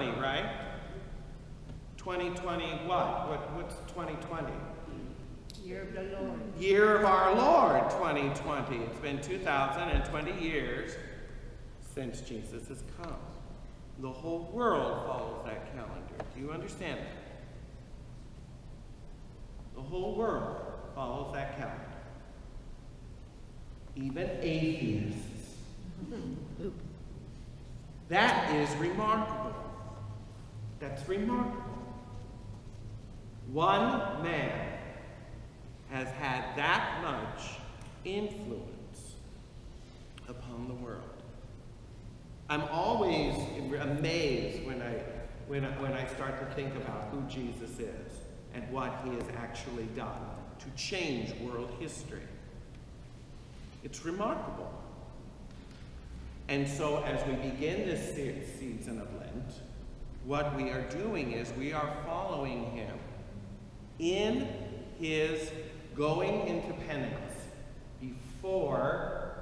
right? 2020 what? What's 2020? Year of the Lord. Year of our Lord, 2020. It's been 2020 years since Jesus has come. The whole world follows that calendar. Do you understand that? The whole world follows that calendar. Even atheists. That is remarkable. That's remarkable. One man has had that much influence upon the world. I'm always amazed when I start to think about who Jesus is and what he has actually done to change world history. It's remarkable. And so as we begin this season of Lent, what we are doing is we are following him in his going into penance before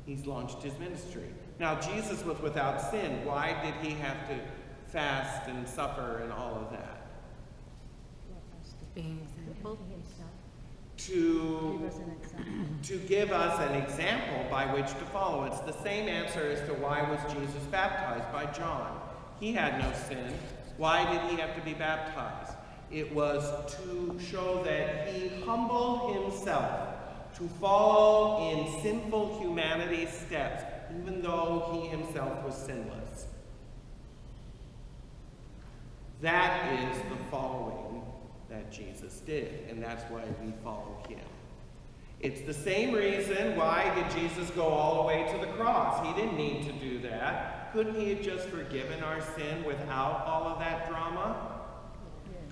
he's launched his ministry. Now, Jesus was without sin. Why did he have to fast and suffer and all of that? To give us an example by which to follow. It's the same answer as to why was Jesus baptized by John. He had no sin. Why did he have to be baptized? It was to show that he humbled himself to follow in sinful humanity's steps, even though he himself was sinless. That is the following that Jesus did, and that's why we follow him. It's the same reason why did Jesus go all the way to the cross. He didn't need to do that. Couldn't he have just forgiven our sin without all of that drama?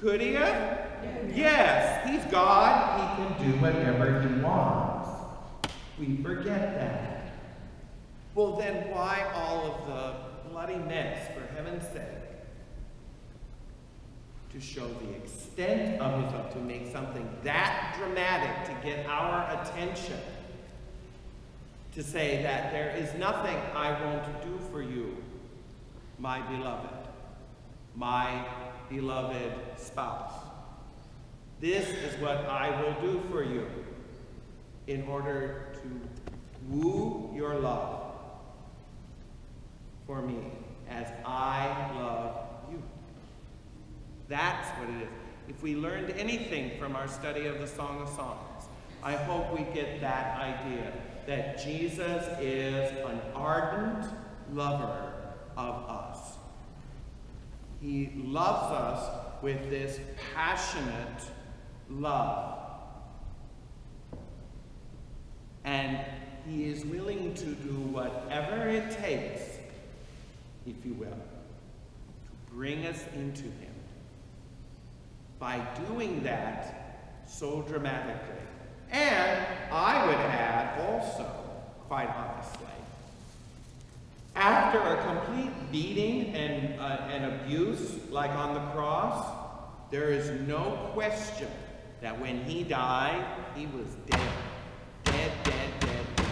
Could he have? Yes, he's God. He can do whatever he wants. We forget that. Well, then why all of the bloody mess, for heaven's sake? To show the extent of his love, to make something that dramatic, to get our attention, to say that there is nothing I won't do for you, my beloved spouse. This is what I will do for you in order to woo your love for me as I love you. That's what it is. If we learned anything from our study of the Song of Songs, I hope we get that idea that Jesus is an ardent lover of us. He loves us with this passionate love. And he is willing to do whatever it takes, if you will, to bring us into him. By doing that so dramatically. And I would add also, quite honestly, after a complete beating and abuse like on the cross, there is no question that when he died, he was dead. Dead, dead, dead, dead.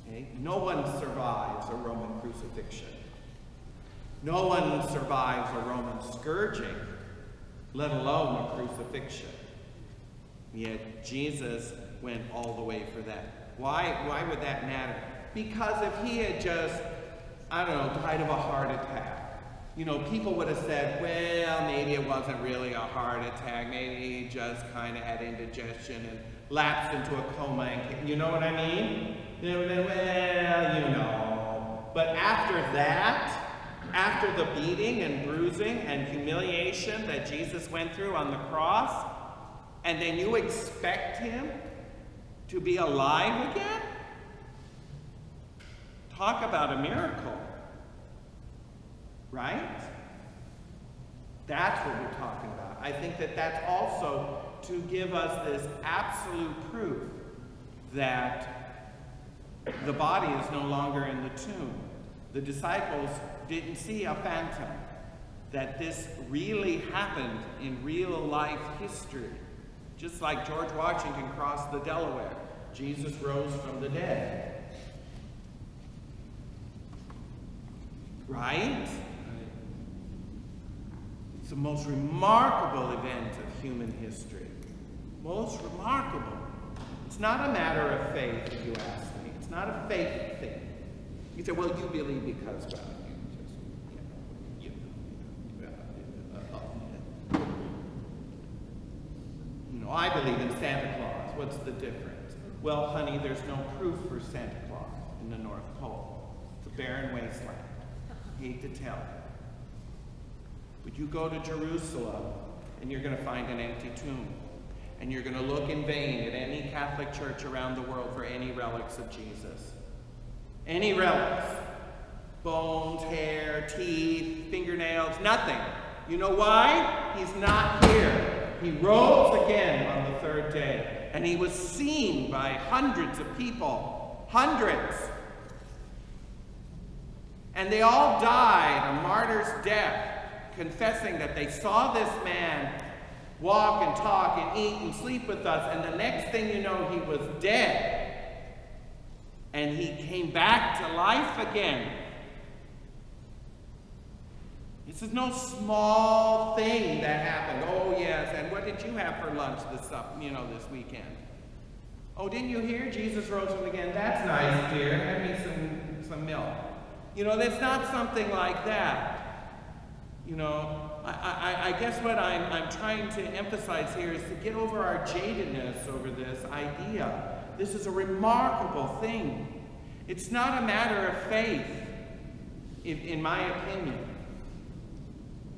Okay? No one survives a Roman crucifixion. No one survives a Roman scourging, let alone a crucifixion. Yet Jesus went all the way for that. Why would that matter? Because if he had just, I don't know, died of a heart attack, you know, people would have said, well, maybe it wasn't really a heart attack. Maybe he just kind of had indigestion and lapsed into a coma. And, you know what I mean? They would have, well, you know. But after that, after the beating and bruising and humiliation that Jesus went through on the cross, and then you expect him to be alive again? Talk about a miracle, right? That's what we're talking about. I think that that's also to give us this absolute proof that the body is no longer in the tomb. The disciples didn't see a phantom, that this really happened in real life history. Just like George Washington crossed the Delaware, Jesus rose from the dead. Right? It's the most remarkable event of human history. Most remarkable. It's not a matter of faith, if you ask me. It's not a faith thing. You say, well, you believe because, well, I believe in Santa Claus. What's the difference? Well, honey, there's no proof for Santa Claus in the North Pole. It's a barren wasteland. Hate to tell you. But you go to Jerusalem, and you're going to find an empty tomb. And you're going to look in vain at any Catholic church around the world for any relics of Jesus. Any relics. Bones, hair, teeth, fingernails, nothing. You know why? He's not here. He rose again on the third day, and he was seen by hundreds of people. Hundreds. And they all died a martyr's death, confessing that they saw this man walk and talk and eat and sleep with us, and the next thing you know, he was dead. And he came back to life again. This is no small thing that happened. Oh, yes, and what did you have for lunch this weekend? Oh, didn't you hear? Jesus rose from again. That's nice, dear. Have me some milk. That's not something like that. I guess what I'm trying to emphasize here is to get over our jadedness over this idea. This is a remarkable thing. It's not a matter of faith, in my opinion.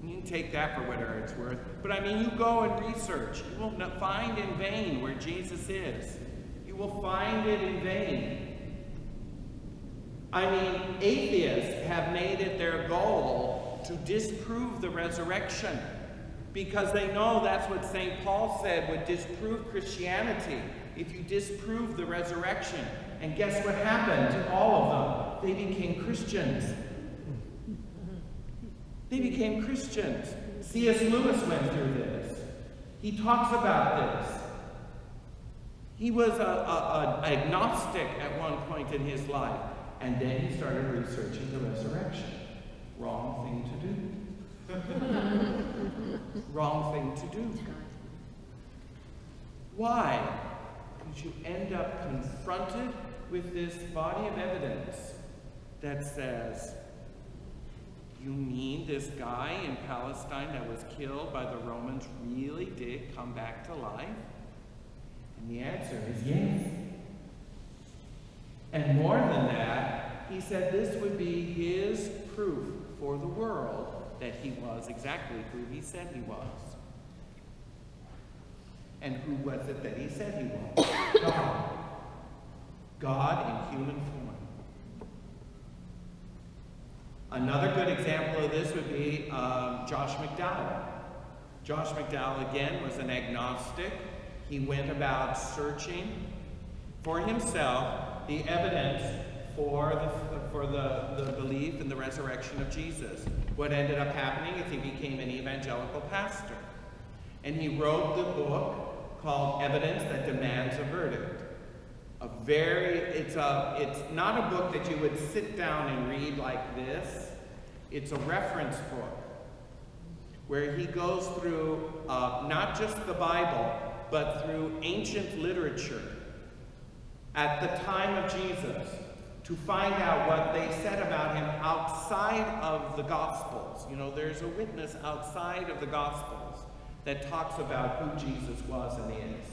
You can take that for whatever it's worth. But I mean, you go and research. You will not find in vain where Jesus is. You will find it in vain. I mean, atheists have made it their goal to disprove the resurrection because they know that's what St. Paul said would disprove Christianity if you disprove the resurrection. And guess what happened to all of them? They became Christians. They became Christians. C.S. Lewis went through this. He talks about this. He was an agnostic at one point in his life, and then he started researching the resurrection. Wrong thing to do. Wrong thing to do. Why? Because you end up confronted with this body of evidence that says, you mean this guy in Palestine that was killed by the Romans really did come back to life? And the answer is yes. And more than that, he said this would be his proof for the world that he was exactly who he said he was. And who was it that he said he was? God. God in human form. Another good example of this would be Josh McDowell. Josh McDowell, again, was an agnostic. He went about searching for himself the evidence for the belief in the resurrection of Jesus. What ended up happening is he became an evangelical pastor. And he wrote the book called Evidence That Demands a Verdict. It's not a book that you would sit down and read like this. It's a reference book where he goes through not just the Bible, but through ancient literature at the time of Jesus to find out what they said about him outside of the Gospels. There's a witness outside of the Gospels that talks about who Jesus was and is.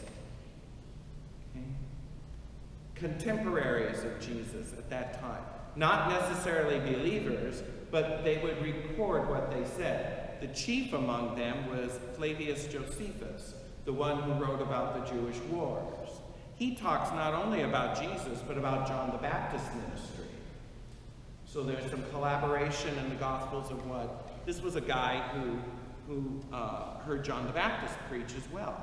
Contemporaries of Jesus at that time. Not necessarily believers, but they would record what they said. The chief among them was Flavius Josephus, the one who wrote about the Jewish wars. He talks not only about Jesus, but about John the Baptist's ministry. So there's some collaboration in the Gospels of what... This was a guy who heard John the Baptist preach as well.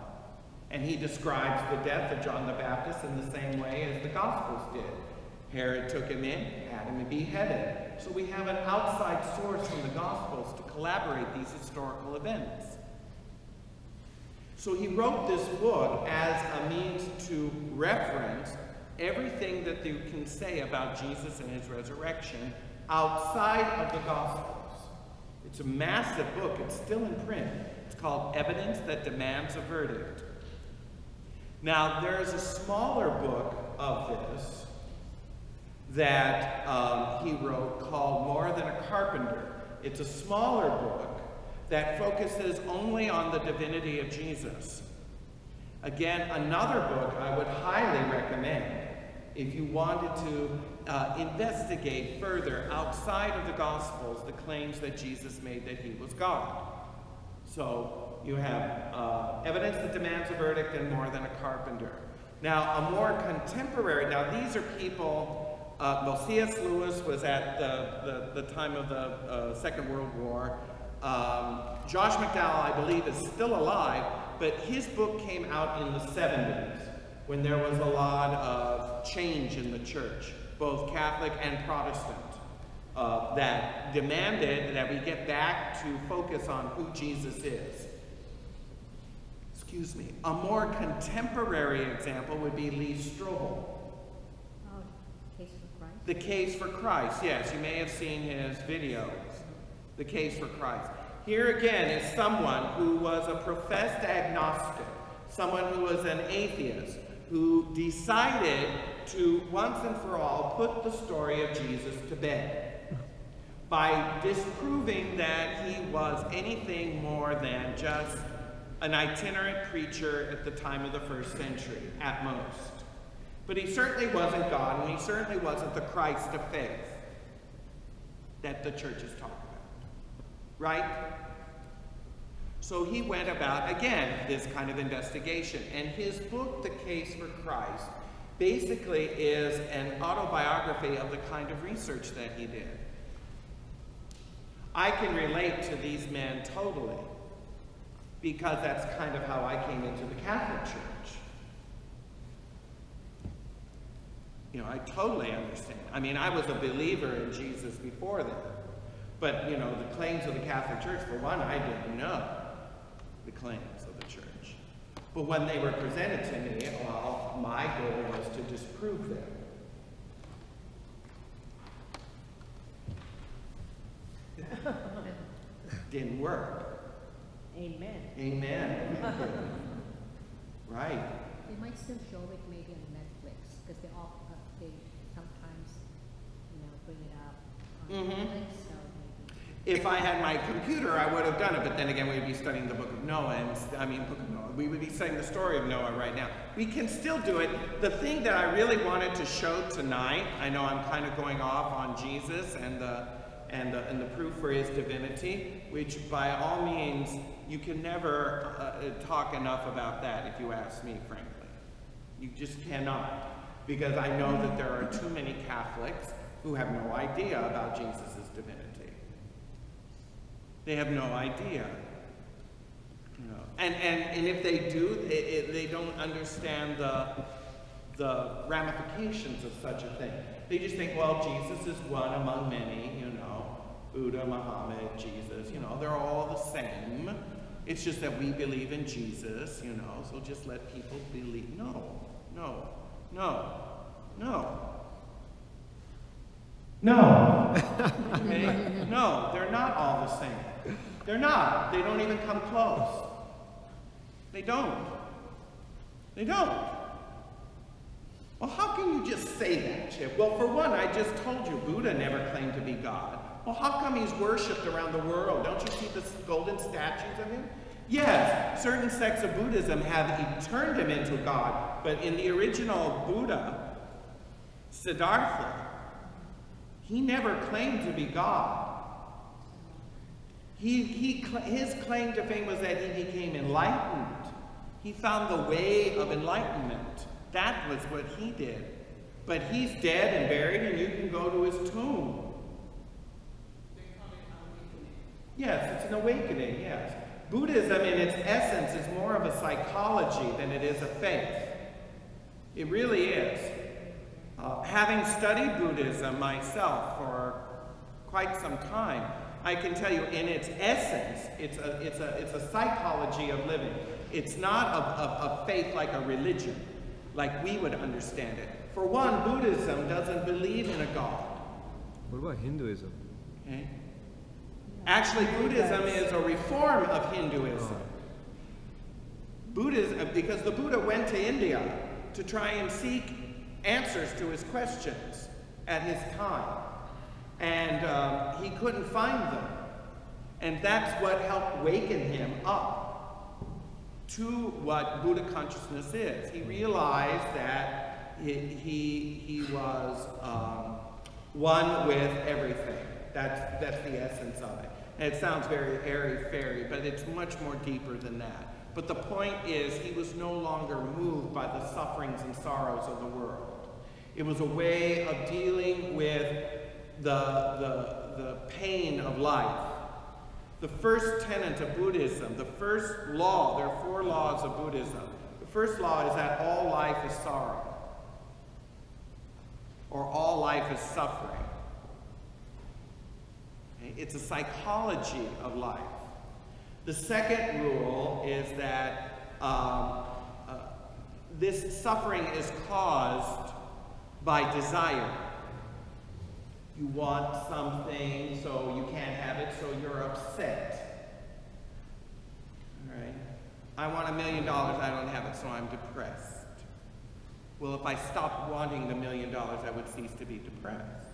And he describes the death of John the Baptist in the same way as the Gospels did. Herod took him in, had him beheaded. So we have an outside source from the Gospels to collaborate these historical events. So he wrote this book as a means to reference everything that you can say about Jesus and his resurrection outside of the Gospels. It's a massive book. It's still in print. It's called Evidence That Demands a Verdict. Now, there's a smaller book of this that he wrote called More Than a Carpenter. It's a smaller book that focuses only on the divinity of Jesus. Again, another book I would highly recommend if you wanted to investigate further outside of the Gospels the claims that Jesus made that he was God. So you have Evidence That Demands a Verdict and More Than a Carpenter. Now, a more contemporary, now these are people, well, C.S. Lewis was at the time of the Second World War. Josh McDowell, I believe, is still alive, but his book came out in the 70s when there was a lot of change in the church, both Catholic and Protestant, that demanded that we get back to focus on who Jesus is. Excuse me. A more contemporary example would be Lee Strobel. Oh, Case for Christ? The Case for Christ, yes. You may have seen his videos. The Case for Christ. Here again is someone who was a professed agnostic, someone who was an atheist, who decided to once and for all put the story of Jesus to bed by disproving that he was anything more than just an itinerant preacher at the time of the first century, at most. But he certainly wasn't God, and he certainly wasn't the Christ of faith that the church is talking about. Right? So he went about, again, this kind of investigation. And his book, The Case for Christ, basically is an autobiography of the kind of research that he did. I can relate to these men totally, because that's kind of how I came into the Catholic Church. You know, I totally understand. I mean, I was a believer in Jesus before that. But, you know, the claims of the Catholic Church, for one, I didn't know the claims of the church. But when they were presented to me, well, my goal was to disprove them. Didn't work. Amen. Amen. Right. They might still show it maybe on Netflix, because they sometimes, bring it up on Netflix, so maybe. If I had my computer, I would have done it, but then again, we'd be studying the book of Noah, book of Noah. We would be studying the story of Noah right now. We can still do it. The thing that I really wanted to show tonight, I know I'm kind of going off on Jesus and the proof for his divinity, which by all means, you can never talk enough about that if you ask me, frankly. You just cannot. Because I know that there are too many Catholics who have no idea about Jesus' divinity. They have no idea. You know. And if they do, they don't understand the ramifications of such a thing. They just think, well, Jesus is one among many, Buddha, Muhammad, Jesus, they're all the same. It's just that we believe in Jesus, so just let people believe. No. Okay? No, they're not all the same. They're not. They don't even come close. They don't. Well, how can you just say that, Chip? Well, for one, I just told you, Buddha never claimed to be God. Well, how come he's worshipped around the world? Don't you see the golden statues of him? Yes, certain sects of Buddhism have turned him into God, but in the original Buddha, Siddhartha, he never claimed to be God. His claim to fame was that he became enlightened. He found the way of enlightenment. That was what he did. But he's dead and buried, and you can go to his tomb. Yes, it's an awakening, yes. Buddhism, in its essence, is more of a psychology than it is a faith. It really is. Having studied Buddhism myself for quite some time, I can tell you, in its essence, it's a psychology of living. It's not a faith like a religion, like we would understand it. For one, Buddhism doesn't believe in a God. What about Hinduism? Okay? Actually, Buddhism is a reform of Hinduism. Oh. Buddhism, because the Buddha went to India to try and seek answers to his questions at his time. And he couldn't find them. And that's what helped waken him up to what Buddha consciousness is. He realized that he was one with everything. That's the essence of it. And it sounds very airy-fairy, but it's much more deeper than that. But the point is, he was no longer moved by the sufferings and sorrows of the world. It was a way of dealing with the pain of life. The first tenet of Buddhism, the first law, there are 4 laws of Buddhism. The first law is that all life is sorrow, or all life is suffering. Okay? It's a psychology of life. The second rule is that this suffering is caused by desire. You want something, so you can't have it, so you're upset. All right? I want $1 million, I don't have it, so I'm depressed. Well, if I stopped wanting the $1 million, I would cease to be depressed.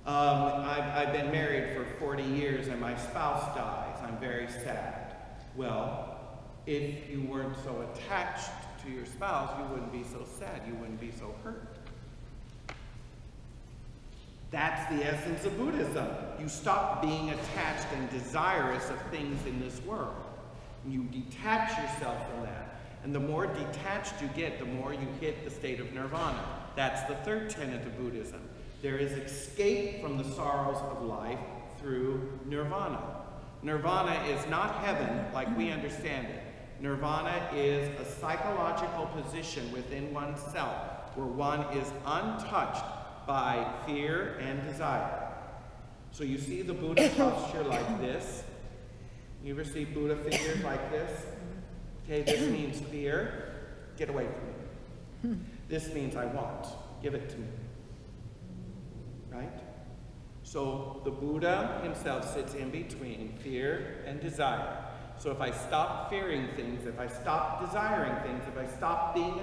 I've been married for 40 years and my spouse dies. I'm very sad. Well, if you weren't so attached to your spouse, you wouldn't be so sad. You wouldn't be so hurt. That's the essence of Buddhism. You stop being attached and desirous of things in this world. You detach yourself from that. And the more detached you get, the more you hit the state of nirvana. That's the third tenet of Buddhism. There is escape from the sorrows of life through nirvana. Nirvana is not heaven like we understand it. Nirvana is a psychological position within oneself where one is untouched by fear and desire. So you see the Buddha posture like this. You ever see Buddha figures like this? Okay, this means fear. Get away from me. This means I want. Give it to me. Right? So the Buddha himself sits in between fear and desire. So if I stop fearing things, if I stop desiring things, if I stop being